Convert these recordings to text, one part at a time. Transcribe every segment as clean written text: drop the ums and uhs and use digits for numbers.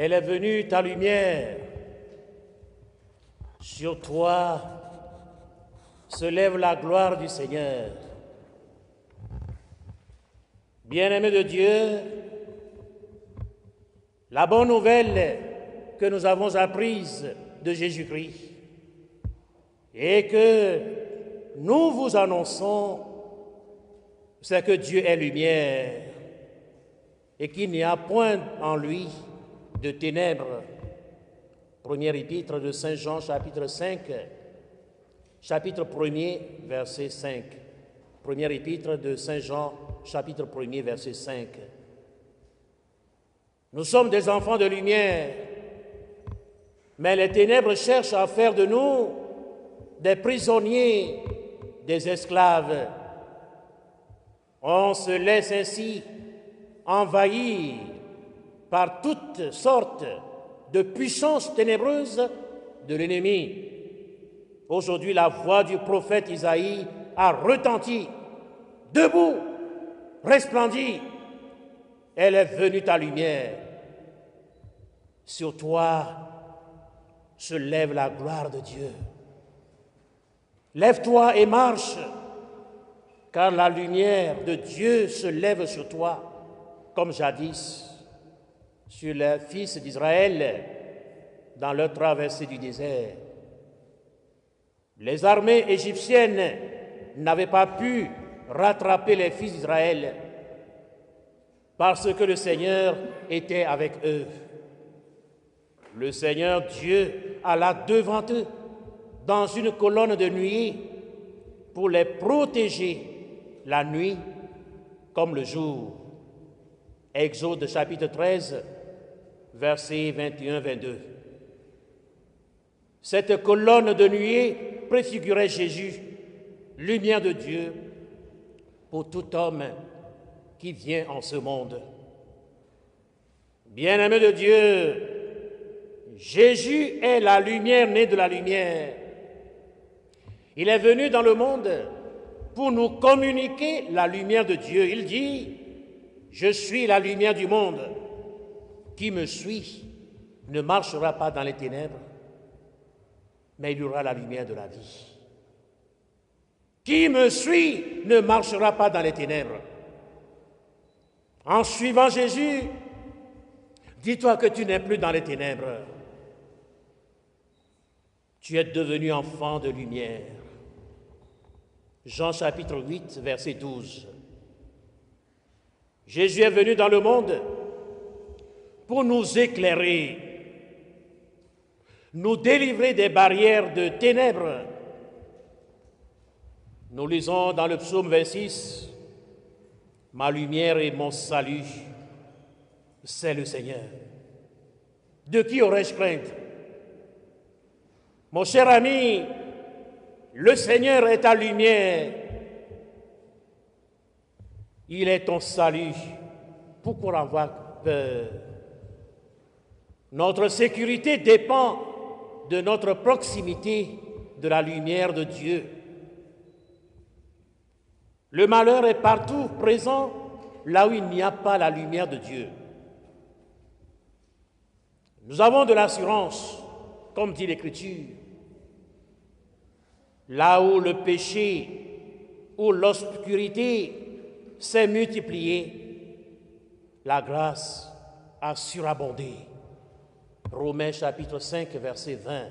Elle est venue ta lumière. Sur toi se lève la gloire du Seigneur. Bien-aimés de Dieu, la bonne nouvelle que nous avons apprise de Jésus-Christ et que nous vous annonçons, c'est que Dieu est lumière et qu'il n'y a point en lui de ténèbres. Première épître de Saint Jean, chapitre 5, chapitre 1er, verset 5. Première épître de Saint Jean, chapitre 1er, verset 5. Nous sommes des enfants de lumière, mais les ténèbres cherchent à faire de nous des prisonniers, des esclaves. On se laisse ainsi envahir par toutes sortes de puissances ténébreuses de l'ennemi. Aujourd'hui, la voix du prophète Isaïe a retenti. Debout, resplendis, elle est venue ta lumière. Sur toi se lève la gloire de Dieu. Lève-toi et marche, car la lumière de Dieu se lève sur toi, comme jadis sur les fils d'Israël dans leur traversée du désert. Les armées égyptiennes n'avaient pas pu rattraper les fils d'Israël parce que le Seigneur était avec eux. Le Seigneur Dieu alla devant eux dans une colonne de nuée pour les protéger la nuit comme le jour. Exode chapitre 13, versets 21-22. Cette colonne de nuée préfigurait Jésus, lumière de Dieu pour tout homme qui vient en ce monde. Bien-aimés de Dieu, Jésus est la lumière née de la lumière. Il est venu dans le monde pour nous communiquer la lumière de Dieu. Il dit: je suis la lumière du monde. Qui me suit ne marchera pas dans les ténèbres, mais il aura la lumière de la vie. Qui me suit ne marchera pas dans les ténèbres. En suivant Jésus, dis-toi que tu n'es plus dans les ténèbres. Tu es devenu enfant de lumière. Jean chapitre 8, verset 12. Jésus est venu dans le monde pour nous éclairer, nous délivrer des barrières de ténèbres. Nous lisons dans le psaume 26, « Ma lumière et mon salut, c'est le Seigneur. De qui aurais-je crainte ?» Mon cher ami, le Seigneur est ta lumière. Il est ton salut. Pourquoi avoir peur? Notre sécurité dépend de notre proximité de la lumière de Dieu. Le malheur est partout présent là où il n'y a pas la lumière de Dieu. Nous avons de l'assurance, comme dit l'Écriture. Là où le péché, où l'obscurité s'est multipliée, la grâce a surabondé. Romains chapitre 5, verset 20.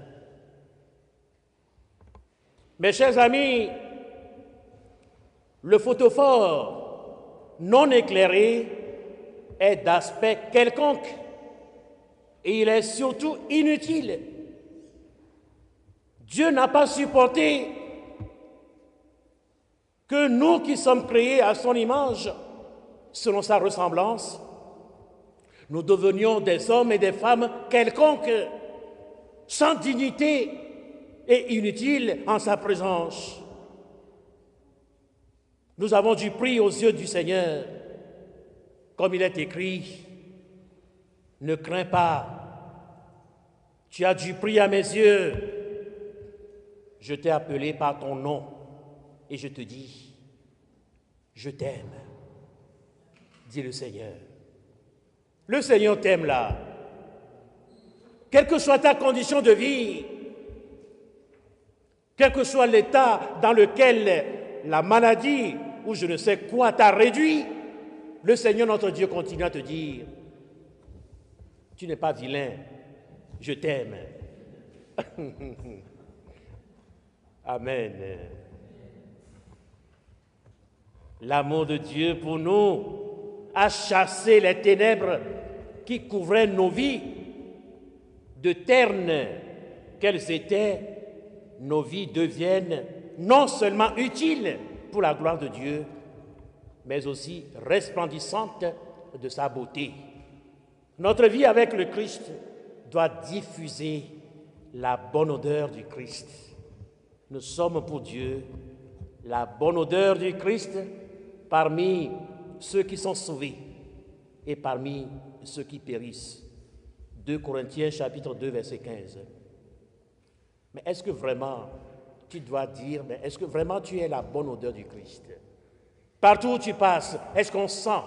Mes chers amis, le photophore non éclairé est d'aspect quelconque et il est surtout inutile. Dieu n'a pas supporté que nous qui sommes créés à son image, selon sa ressemblance, nous devenions des hommes et des femmes quelconques, sans dignité et inutiles en sa présence. Nous avons du prix aux yeux du Seigneur, comme il est écrit, « Ne crains pas, tu as du prix à mes yeux. Je t'ai appelé par ton nom et je te dis, je t'aime, dit le Seigneur. Le Seigneur t'aime là. Quelle que soit ta condition de vie, quel que soit l'état dans lequel la maladie ou je ne sais quoi t'a réduit, le Seigneur notre Dieu continue à te dire, tu n'es pas vilain, je t'aime. Amen. L'amour de Dieu pour nous a chassé les ténèbres qui couvraient nos vies. De ternes qu'elles étaient, nos vies deviennent non seulement utiles pour la gloire de Dieu, mais aussi resplendissantes de sa beauté. Notre vie avec le Christ doit diffuser la bonne odeur du Christ. Nous sommes pour Dieu la bonne odeur du Christ parmi ceux qui sont sauvés et parmi ceux qui périssent. 2 Corinthiens chapitre 2 verset 15. Mais est-ce que vraiment tu dois dire, mais est-ce que vraiment tu es la bonne odeur du Christ? Partout où tu passes, est-ce qu'on sent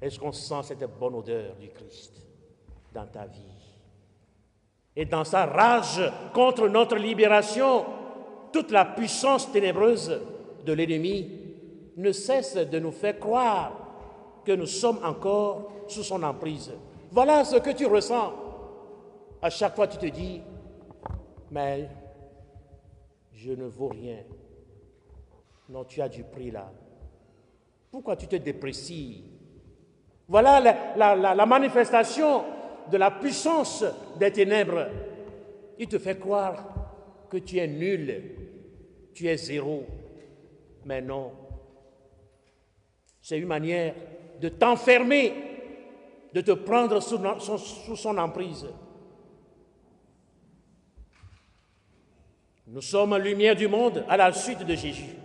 Est-ce qu'on sent cette bonne odeur du Christ dans ta vie? Et dans sa rage contre notre libération, toute la puissance ténébreuse de l'ennemi ne cesse de nous faire croire que nous sommes encore sous son emprise. Voilà ce que tu ressens. À chaque fois, tu te dis, mais je ne vaux rien. Non, tu as du prix là. Pourquoi tu te déprécies? Voilà la manifestation de la puissance des ténèbres. Il te fait croire que tu es nul, tu es zéro. Mais non. C'est une manière de t'enfermer, de te prendre sous son emprise. Nous sommes lumière du monde à la suite de Jésus.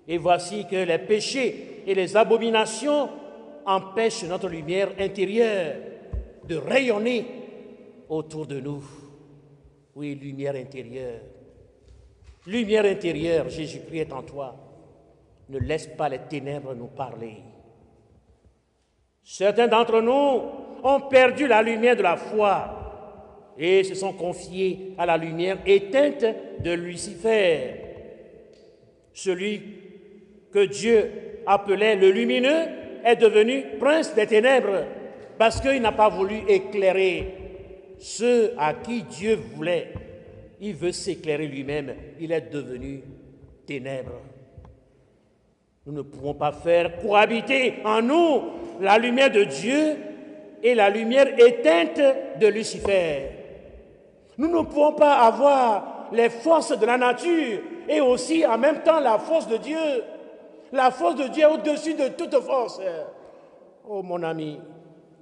Et voici que les péchés et les abominations empêchent notre lumière intérieure de rayonner autour de nous. Oui, lumière intérieure. Lumière intérieure, Jésus-Christ est en toi. Ne laisse pas les ténèbres nous parler. Certains d'entre nous ont perdu la lumière de la foi et se sont confiés à la lumière éteinte de Lucifer, celui que Dieu appelait le lumineux est devenu prince des ténèbres parce qu'il n'a pas voulu éclairer ceux à qui Dieu voulait. Il veut s'éclairer lui-même. Il est devenu ténèbres. Nous ne pouvons pas faire cohabiter en nous la lumière de Dieu et la lumière éteinte de Lucifer. Nous ne pouvons pas avoir les forces de la nature et aussi en même temps la force de Dieu. La force de Dieu est au-dessus de toute force. Oh mon ami,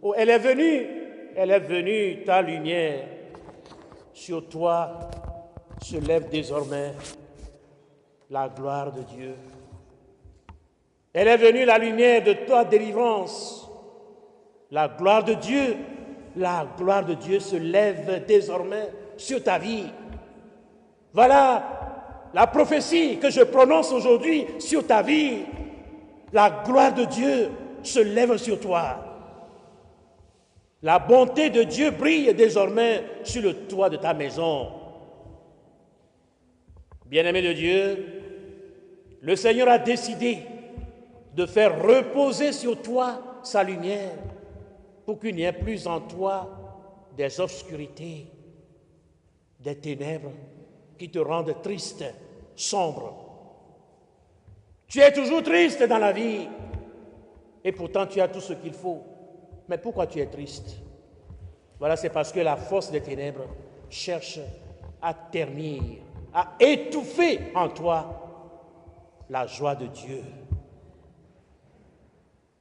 oh, elle est venue, ta lumière. Sur toi se lève désormais la gloire de Dieu. Elle est venue la lumière de ta délivrance. La gloire de Dieu se lève désormais sur ta vie. Voilà la prophétie que je prononce aujourd'hui sur ta vie. La gloire de Dieu se lève sur toi. La bonté de Dieu brille désormais sur le toit de ta maison. Bien-aimé de Dieu, le Seigneur a décidé de faire reposer sur toi sa lumière pour qu'il n'y ait plus en toi des obscurités, des ténèbres qui te rendent triste, sombre. Tu es toujours triste dans la vie et pourtant tu as tout ce qu'il faut. Mais pourquoi tu es triste? Voilà, c'est parce que la force des ténèbres cherche à ternir, à étouffer en toi la joie de Dieu.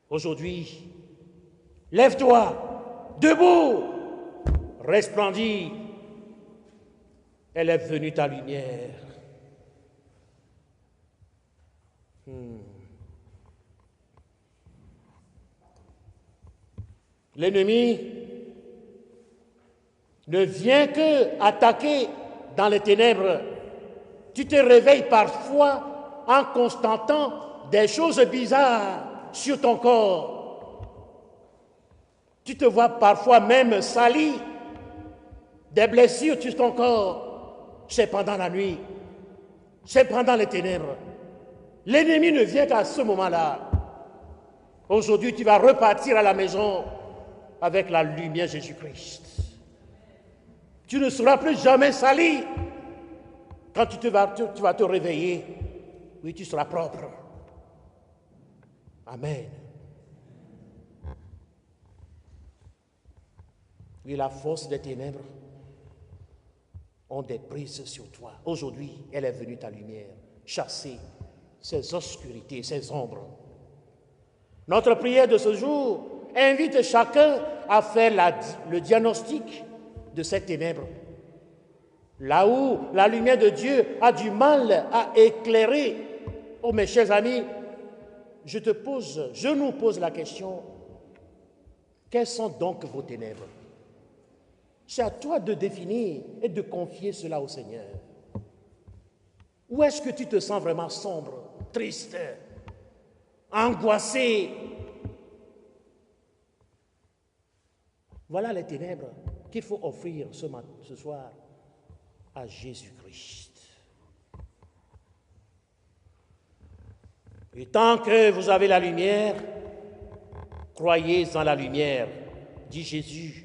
Aujourd'hui, lève-toi, debout, resplendis. Elle est venue ta lumière. L'ennemi ne vient que attaquer dans les ténèbres. Tu te réveilles parfois en constatant des choses bizarres sur ton corps. Tu te vois parfois même sali, des blessures sur ton corps. C'est pendant la nuit, c'est pendant les ténèbres. L'ennemi ne vient qu'à ce moment-là. Aujourd'hui, tu vas repartir à la maison avec la lumière Jésus-Christ. Tu ne seras plus jamais sali. Quand tu vas te réveiller, oui, tu seras propre. Amen. Oui, la force des ténèbres ont des prises sur toi. Aujourd'hui, elle est venue ta lumière, chasser ces obscurités, ces ombres. Notre prière de ce jour invite chacun à faire le diagnostic de ces ténèbres. Là où la lumière de Dieu a du mal à éclairer. Oh mes chers amis, je nous pose la question, quelles sont donc vos ténèbres? C'est à toi de définir et de confier cela au Seigneur. Où est-ce que tu te sens vraiment sombre, triste, angoissé? Voilà les ténèbres qu'il faut offrir ce soir à Jésus-Christ. Et tant que vous avez la lumière, croyez en la lumière, dit Jésus.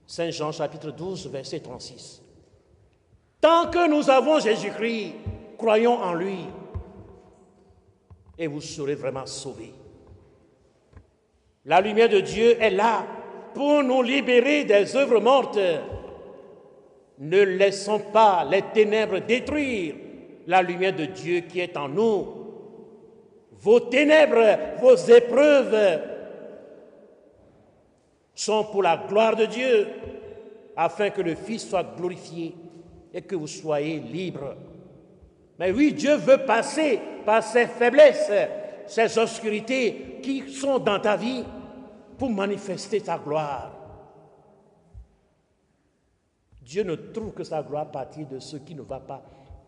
Saint Jean chapitre 12, verset 36. Tant que nous avons Jésus-Christ, croyons en lui et vous serez vraiment sauvés. La lumière de Dieu est là pour nous libérer des œuvres mortes. Ne laissons pas les ténèbres détruire la lumière de Dieu qui est en nous. Vos ténèbres, vos épreuves sont pour la gloire de Dieu, afin que le Fils soit glorifié et que vous soyez libres. Mais oui, Dieu veut passer par ces faiblesses, ces obscurités qui sont dans ta vie pour manifester sa gloire. Dieu ne trouve que sa gloire à partir de ce qui ne va pas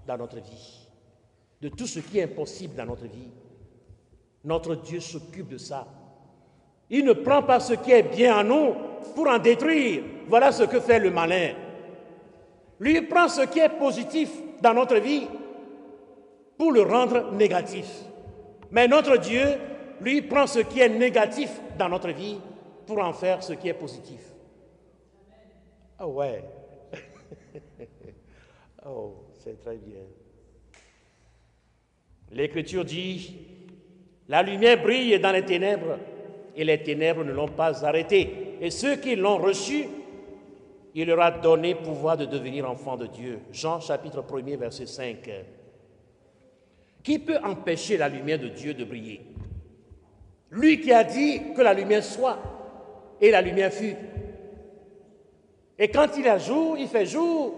dans notre vie, de tout ce qui est impossible dans notre vie. Notre Dieu s'occupe de ça. Il ne prend pas ce qui est bien en nous pour en détruire. Voilà ce que fait le malin. Lui, il prend ce qui est positif dans notre vie pour le rendre négatif. Mais notre Dieu, lui, prend ce qui est négatif dans notre vie pour en faire ce qui est positif. Ah ouais. Oh, c'est très bien. L'Écriture dit, la lumière brille dans les ténèbres et les ténèbres ne l'ont pas arrêté. Et ceux qui l'ont reçu, il leur a donné pouvoir de devenir enfants de Dieu. Jean chapitre 1er, verset 5. Qui peut empêcher la lumière de Dieu de briller? Lui qui a dit que la lumière soit, et la lumière fut. Et quand il a jour, il fait jour,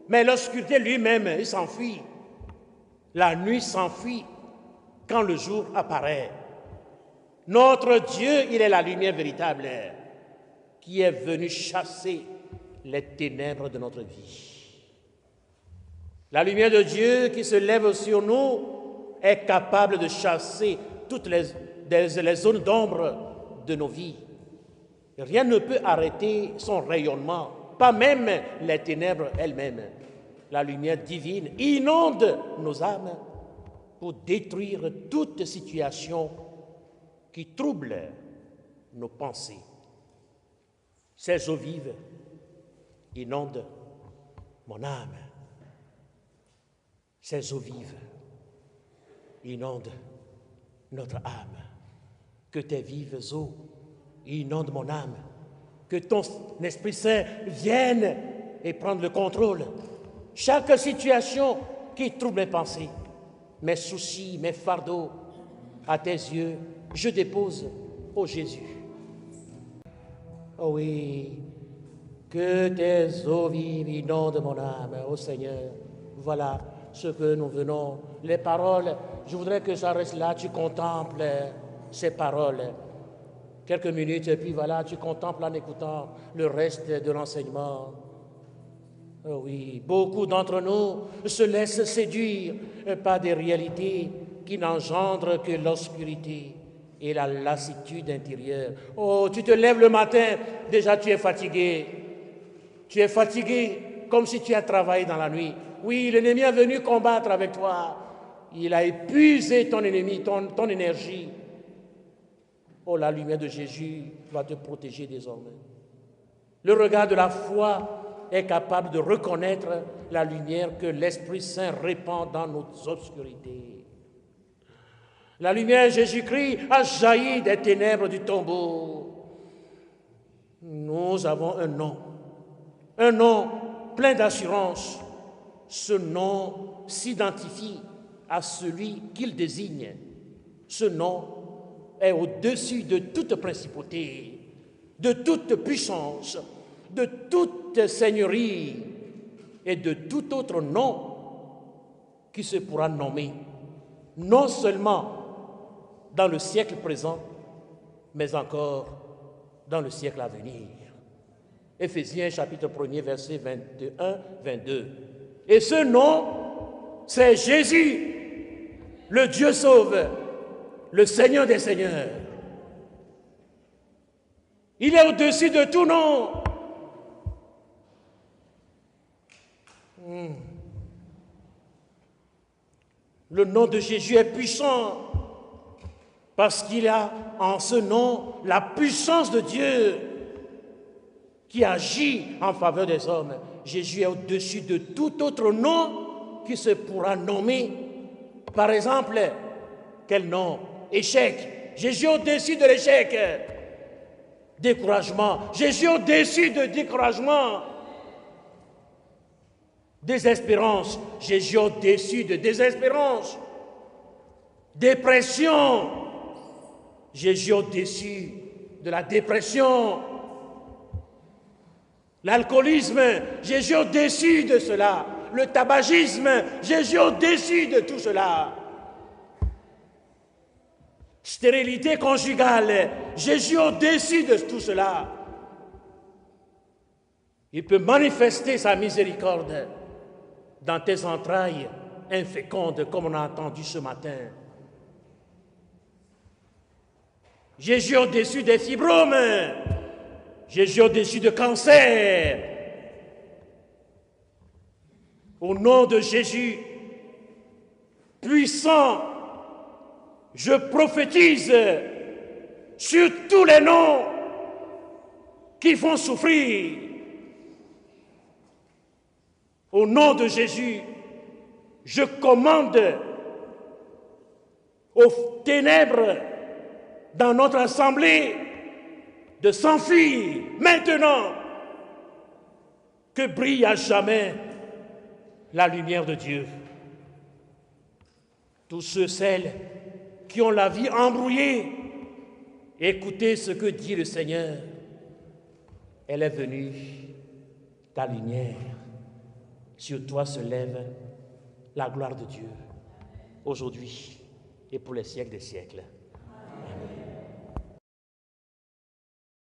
mais l'obscurité lui-même, il s'enfuit. La nuit s'enfuit quand le jour apparaît. Notre Dieu, il est la lumière véritable qui est venu chasser les ténèbres de notre vie. La lumière de Dieu qui se lève sur nous est capable de chasser toutes les zones d'ombre de nos vies. Rien ne peut arrêter son rayonnement, pas même les ténèbres elles-mêmes. La lumière divine inonde nos âmes pour détruire toute situation qui trouble nos pensées. Ces eaux vives inondent mon âme. Ces eaux vives inondent notre âme. Que tes vives eaux inondent mon âme. Que ton Esprit Saint vienne et prenne le contrôle. Chaque situation qui trouble mes pensées, mes soucis, mes fardeaux, à tes yeux, je dépose, ô Jésus. Oh oui, que tes eaux vives inondent mon âme, ô Seigneur. Voilà ce que nous venons. Les paroles, je voudrais que ça reste là, tu contemples ces paroles. Quelques minutes, et puis voilà, tu contemples en écoutant le reste de l'enseignement. Oh oui, beaucoup d'entre nous se laissent séduire par des réalités qui n'engendrent que l'obscurité. et la lassitude intérieure. Oh, tu te lèves le matin, déjà tu es fatigué. Tu es fatigué comme si tu as travaillé dans la nuit. Oui, l'ennemi est venu combattre avec toi. Il a épuisé ton ennemi, ton énergie. Oh, la lumière de Jésus va te protéger désormais. Le regard de la foi est capable de reconnaître la lumière que l'Esprit Saint répand dans nos obscurités. La lumière de Jésus-Christ a jailli des ténèbres du tombeau. Nous avons un nom plein d'assurance. Ce nom s'identifie à celui qu'il désigne. Ce nom est au-dessus de toute principauté, de toute puissance, de toute seigneurie et de tout autre nom qui se pourra nommer, non seulement dans le siècle présent, mais encore dans le siècle à venir. Éphésiens chapitre 1er, versets 21-22. Et ce nom, c'est Jésus, le Dieu sauveur, le Seigneur des Seigneurs. Il est au-dessus de tout nom. Le nom de Jésus est puissant parce qu'il a en ce nom la puissance de Dieu qui agit en faveur des hommes. Jésus est au-dessus de tout autre nom qui se pourra nommer. Par exemple, quel nom? Échec. Jésus est au-dessus de l'échec. Découragement. Jésus est au-dessus de découragement. Désespérance. Jésus est au-dessus de désespérance. Dépression. Jésus est au-dessus de la dépression. L'alcoolisme, Jésus est au-dessus de cela. Le tabagisme, Jésus est au-dessus de tout cela. Stérilité conjugale, Jésus est au-dessus de tout cela. Il peut manifester sa miséricorde dans tes entrailles infécondes, comme on a entendu ce matin. Jésus est au-dessus des fibromes. Jésus est au-dessus de cancer. Au nom de Jésus, puissant, je prophétise sur tous les noms qui font souffrir. Au nom de Jésus, je commande aux ténèbres dans notre assemblée de s'enfuir maintenant, que brille à jamais la lumière de Dieu. Tous ceux, celles qui ont la vie embrouillée, écoutez ce que dit le Seigneur. Elle est venue, ta lumière. Sur toi se lève la gloire de Dieu, aujourd'hui et pour les siècles des siècles.